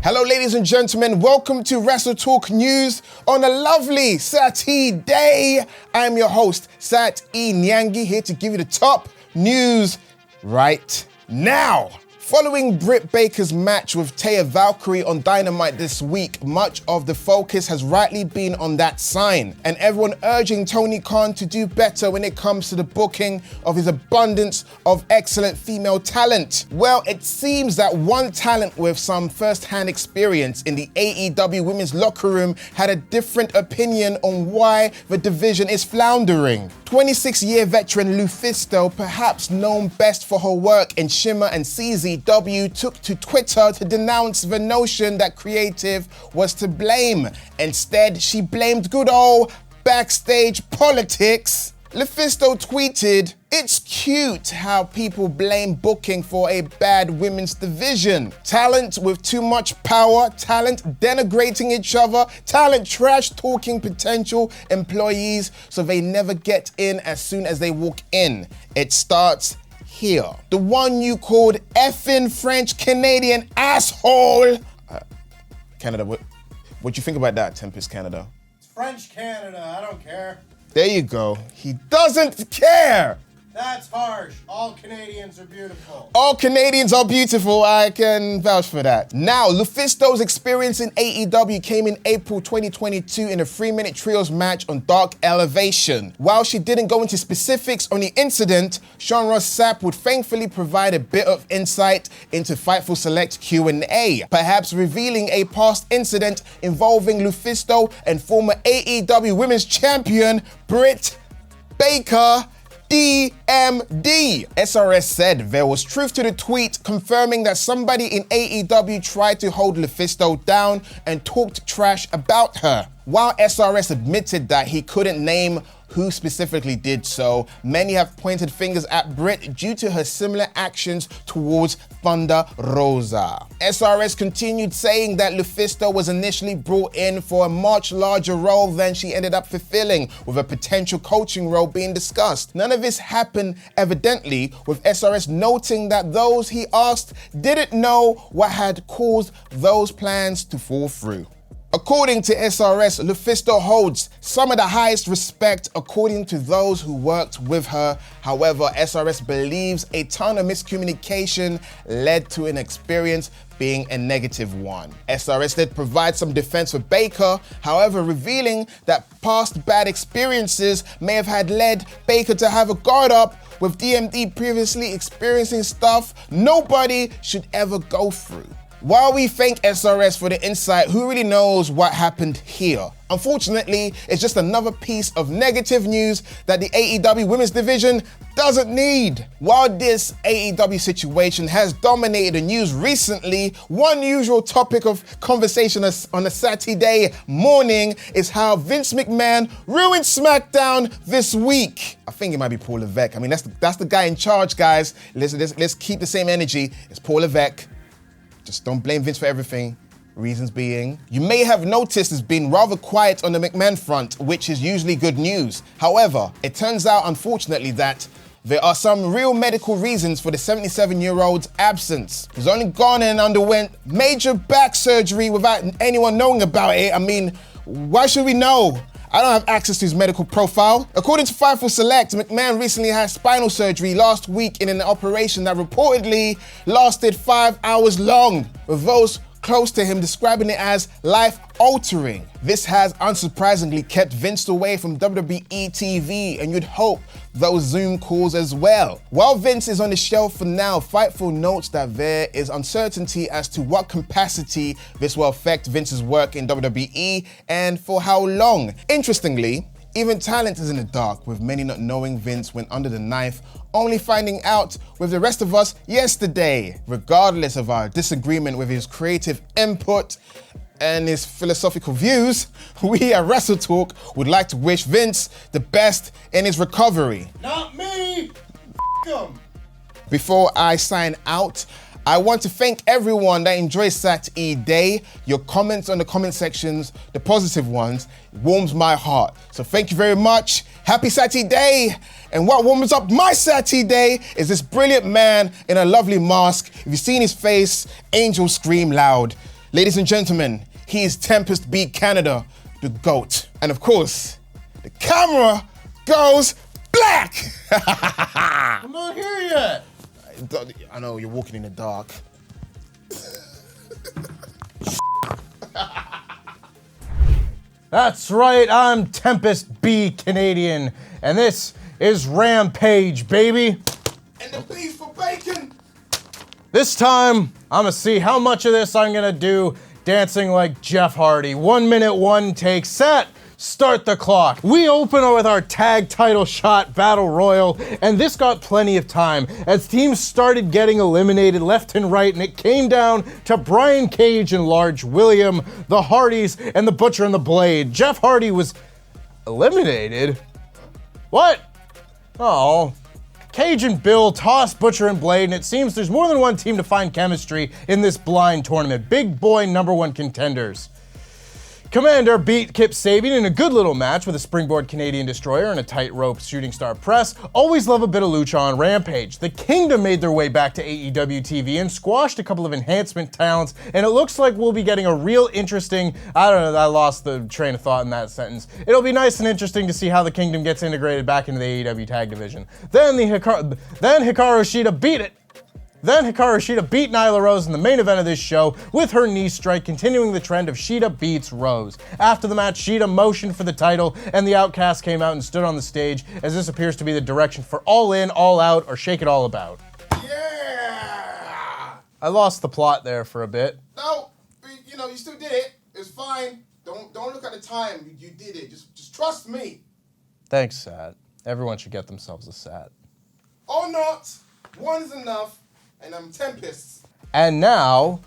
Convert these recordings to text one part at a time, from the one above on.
Hello, ladies and gentlemen. Welcome to WrestleTalk News on a lovely Saturday. I'm your host, Niangi, here to give you the top news right now. Following Britt Baker's match with Taya Valkyrie on Dynamite this week, much of the focus has rightly been on that sign, and everyone urging Tony Khan to do better when it comes to the booking of his abundance of excellent female talent. Well, it seems that one talent with some first-hand experience in the AEW women's locker room had a different opinion on why the division is floundering. 26-year veteran Lufisto, perhaps known best for her work in Shimmer and CZW, took to Twitter to denounce the notion that creative was to blame. Instead, she blamed good old backstage politics. Lufisto tweeted, "It's cute how people blame booking for a bad women's division. Talent with too much power, talent denigrating each other, talent trash-talking potential employees so they never get in as soon as they walk in. It starts here. The one you called effing French-Canadian asshole." Canada, what do you think about that, Tempest Canada? It's French Canada, I don't care. There you go. He doesn't care. That's harsh. All Canadians are beautiful. All Canadians are beautiful. I can vouch for that. Now, Lufisto's experience in AEW came in April 2022 in a 3-minute trios match on Dark Elevation. While she didn't go into specifics on the incident, Sean Ross Sapp would thankfully provide a bit of insight into Fightful Select Q&A, perhaps revealing a past incident involving Lufisto and former AEW Women's Champion Britt Baker, DMD. SRS said there was truth to the tweet, confirming that somebody in AEW tried to hold Lufisto down and talked trash about her. While SRS admitted that he couldn't name who specifically did so, many have pointed fingers at Britt due to her similar actions towards Thunder Rosa. SRS continued saying that Lufisto was initially brought in for a much larger role than she ended up fulfilling, with a potential coaching role being discussed. None of this happened, evidently, with SRS noting that those he asked didn't know what had caused those plans to fall through. According to SRS, Lufisto holds some of the highest respect according to those who worked with her. However, SRS believes a ton of miscommunication led to an experience being a negative one. SRS did provide some defense for Baker, however, revealing that past bad experiences may have had led Baker to have a guard up, with DMD previously experiencing stuff nobody should ever go through. While we thank SRS for the insight, who really knows what happened here? Unfortunately, it's just another piece of negative news that the AEW women's division doesn't need. While this AEW situation has dominated the news recently, one usual topic of conversation on a Saturday morning is how Vince McMahon ruined SmackDown this week. I think it might be Paul Levesque. I mean, that's the guy in charge, guys. Let's keep the same energy. It's Paul Levesque. Just don't blame Vince for everything. Reasons being, you may have noticed it's been rather quiet on the McMahon front, which is usually good news. However, it turns out, unfortunately, that there are some real medical reasons for the 77-year-old's absence. He's only gone and underwent major back surgery without anyone knowing about it. I mean, why should we know? I don't have access to his medical profile. According to Fightful Select, McMahon recently had spinal surgery last week in an operation that reportedly lasted 5 hours long, with those close to him describing it as life-altering. This has unsurprisingly kept Vince away from WWE TV, and you'd hope those Zoom calls as well. While Vince is on the shelf for now, Fightful notes that there is uncertainty as to what capacity this will affect Vince's work in WWE and for how long. Interestingly, even talent is in the dark, with many not knowing Vince went under the knife, only finding out with the rest of us yesterday. Regardless of our disagreement with his creative input and his philosophical views, we at WrestleTalk would like to wish Vince the best in his recovery. Not me! Him. Before I sign out, I want to thank everyone that enjoys Saturday. Your comments on the comment sections, the positive ones, warms my heart. So thank you very much. Happy Saturday. And what warms up my Saturday is this brilliant man in a lovely mask. If you've seen his face, angels scream loud. Ladies and gentlemen, he is Tempest beat Canada, the GOAT. And of course, the camera goes black! I'm not here yet. I know, you're walking in the dark. That's right, I'm Tempest B Canadian, and this is Rampage, baby. And the beef for bacon! This time, I'm gonna see how much of this I'm gonna do dancing like Jeff Hardy. 1 minute, one take, set, start the clock. We open with our tag title shot battle royal, and this got plenty of time as teams started getting eliminated left and right, and it came down to Brian Cage and Large William, the Hardys, and the Butcher and the Blade. Jeff Hardy was eliminated? What? Oh. Cage and Bill toss Butcher and Blade, and it seems there's more than one team to find chemistry in this blind tournament. Big boy #1 contenders. Commander beat Kip Sabian in a good little match with a springboard Canadian Destroyer and a tightrope shooting star press. Always love a bit of lucha on Rampage. The Kingdom made their way back to AEW TV and squashed a couple of enhancement talents, and it looks like we'll be getting a real interesting, I don't know, I lost the train of thought in that sentence. It'll be nice and interesting to see how the Kingdom gets integrated back into the AEW tag division. Then Hikaru Shida beat it. Then Hikaru Shida beat Nyla Rose in the main event of this show with her knee strike, continuing the trend of Shida beats Rose. After the match, Shida motioned for the title, and the Outcast came out and stood on the stage, as this appears to be the direction for All In, All Out, or Shake It All About. Yeah! I lost the plot there for a bit. No, you still did it. It's fine. Don't look at the time. You did it. Just trust me. Thanks, Sat. Everyone should get themselves a Sat. Or not. One's enough. And I'm Tempest. And now,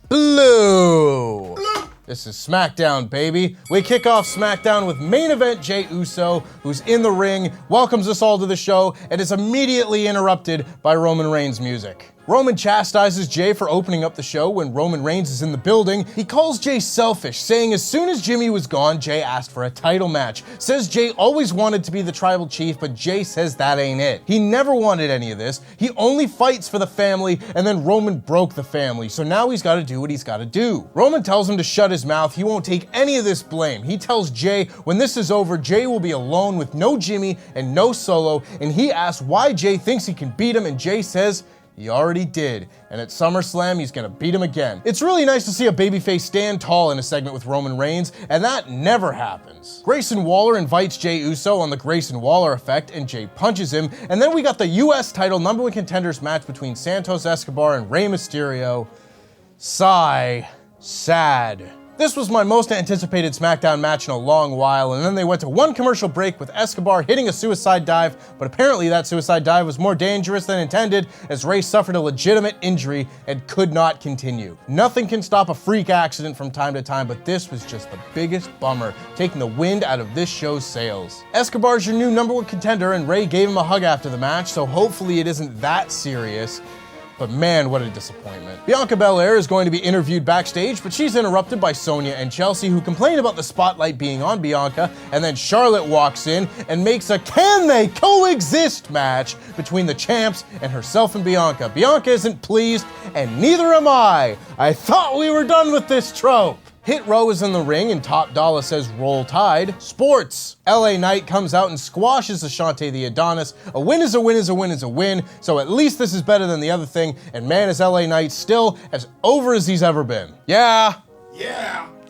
Blue. Blue. This is SmackDown, baby. We kick off SmackDown with main event Jey Uso, who's in the ring, welcomes us all to the show, and is immediately interrupted by Roman Reigns' music. Roman chastises Jey for opening up the show when Roman Reigns is in the building. He calls Jey selfish, saying as soon as Jimmy was gone, Jey asked for a title match. Says Jey always wanted to be the tribal chief, but Jey says that ain't it. He never wanted any of this. He only fights for the family, and then Roman broke the family, so now he's gotta do what he's gotta do. Roman tells him to shut his mouth. He won't take any of this blame. He tells Jey when this is over, Jey will be alone with no Jimmy and no Solo, and he asks why Jey thinks he can beat him, and Jey says he already did, and at SummerSlam, he's gonna beat him again. It's really nice to see a babyface stand tall in a segment with Roman Reigns, and that never happens. Grayson Waller invites Jey Uso on the Grayson Waller effect, and Jey punches him, and then we got the US title #1 contenders match between Santos Escobar and Rey Mysterio. Sigh, sad. This was my most anticipated SmackDown match in a long while, and then they went to one commercial break with Escobar hitting a suicide dive, but apparently that suicide dive was more dangerous than intended as Rey suffered a legitimate injury and could not continue. Nothing can stop a freak accident from time to time, but this was just the biggest bummer, taking the wind out of this show's sails. Escobar's your new #1 contender, and Rey gave him a hug after the match, so hopefully it isn't that serious. But man, what a disappointment. Bianca Belair is going to be interviewed backstage, but she's interrupted by Sonya and Chelsea, who complain about the spotlight being on Bianca, and then Charlotte walks in and makes a can they coexist match between the champs and herself and Bianca. Bianca isn't pleased, and neither am I. I thought we were done with this trope. Hit Row is in the ring and Top Dollar says Roll Tide. Sports. LA Knight comes out and squashes Ashante the Adonis. A win is a win is a win is a win, so at least this is better than the other thing, and man is LA Knight still as over as he's ever been. Yeah.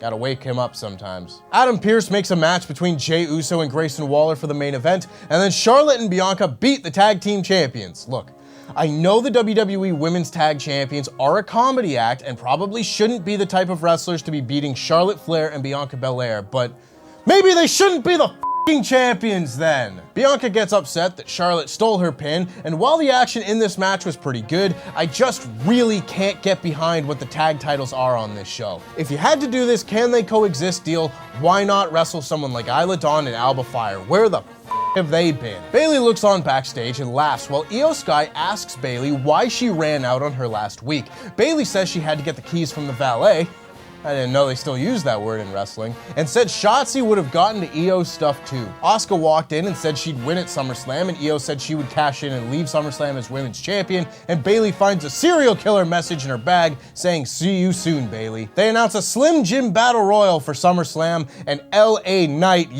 Gotta wake him up sometimes. Adam Pearce makes a match between Jey Uso and Grayson Waller for the main event, and then Charlotte and Bianca beat the tag team champions. Look, I know the WWE Women's Tag Champions are a comedy act and probably shouldn't be the type of wrestlers to be beating Charlotte Flair and Bianca Belair, but maybe they shouldn't be the f***ing champions then. Bianca gets upset that Charlotte stole her pin, and while the action in this match was pretty good, I just really can't get behind what the tag titles are on this show. If you had to do this can they coexist deal, why not wrestle someone like Isla Dawn and Alba Fire? Where the have they been? Bayley looks on backstage and laughs while Io Sky asks Bayley why she ran out on her last week. Bayley says she had to get the keys from the valet. I didn't know they still use that word in wrestling, and said Shotzi would have gotten to Io's stuff too. Asuka walked in and said she'd win at SummerSlam, and Io said she would cash in and leave SummerSlam as women's champion, and Bayley finds a serial killer message in her bag saying, "See you soon, Bayley." They announce a Slim Jim Battle Royal for SummerSlam, and LA Knight,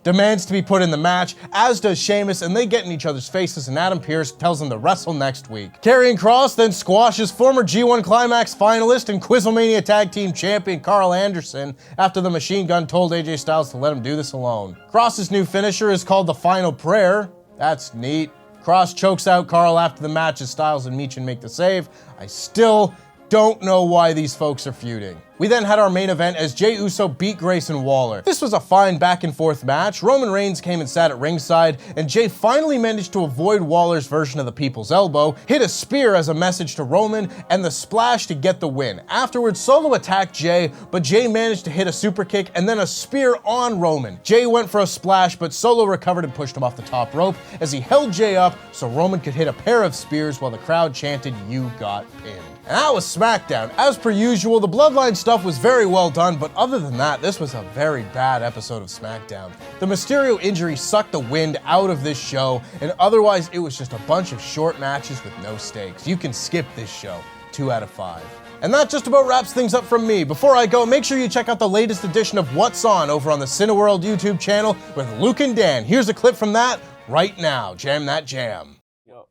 demands to be put in the match, as does Sheamus, and they get in each other's faces, and Adam Pearce tells them to wrestle next week. Karrion Kross then squashes former G1 Climax finalist and Quizlemania Tag Team Champion Carl Anderson after the Machine Gun told AJ Styles to let him do this alone. Kross's new finisher is called the Final Prayer. That's neat. Kross chokes out Carl after the match as Styles and Michin make the save. I still don't know why these folks are feuding. We then had our main event as Jey Uso beat Grayson Waller. This was a fine back and forth match. Roman Reigns came and sat at ringside, and Jey finally managed to avoid Waller's version of the People's Elbow, hit a spear as a message to Roman, and the splash to get the win. Afterwards, Solo attacked Jey, but Jey managed to hit a super kick and then a spear on Roman. Jey went for a splash, but Solo recovered and pushed him off the top rope as he held Jey up so Roman could hit a pair of spears while the crowd chanted, "You got pinned." And that was SmackDown. As per usual, the Bloodline stuff was very well done, but other than that, this was a very bad episode of SmackDown. The Mysterio injury sucked the wind out of this show, and otherwise it was just a bunch of short matches with no stakes. You can skip this show. 2 out of 5. And that just about wraps things up from me. Before I go, make sure you check out the latest edition of What's On over on the Cineworld YouTube channel with Luke and Dan. Here's a clip from that right now. Jam that jam.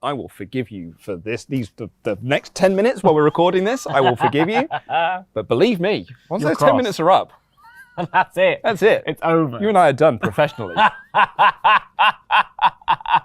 I will forgive you for this. The next 10 minutes while we're recording this, I will forgive you. But believe me, once those 10 minutes are up, that's it. That's it. It's over. You and I are done professionally.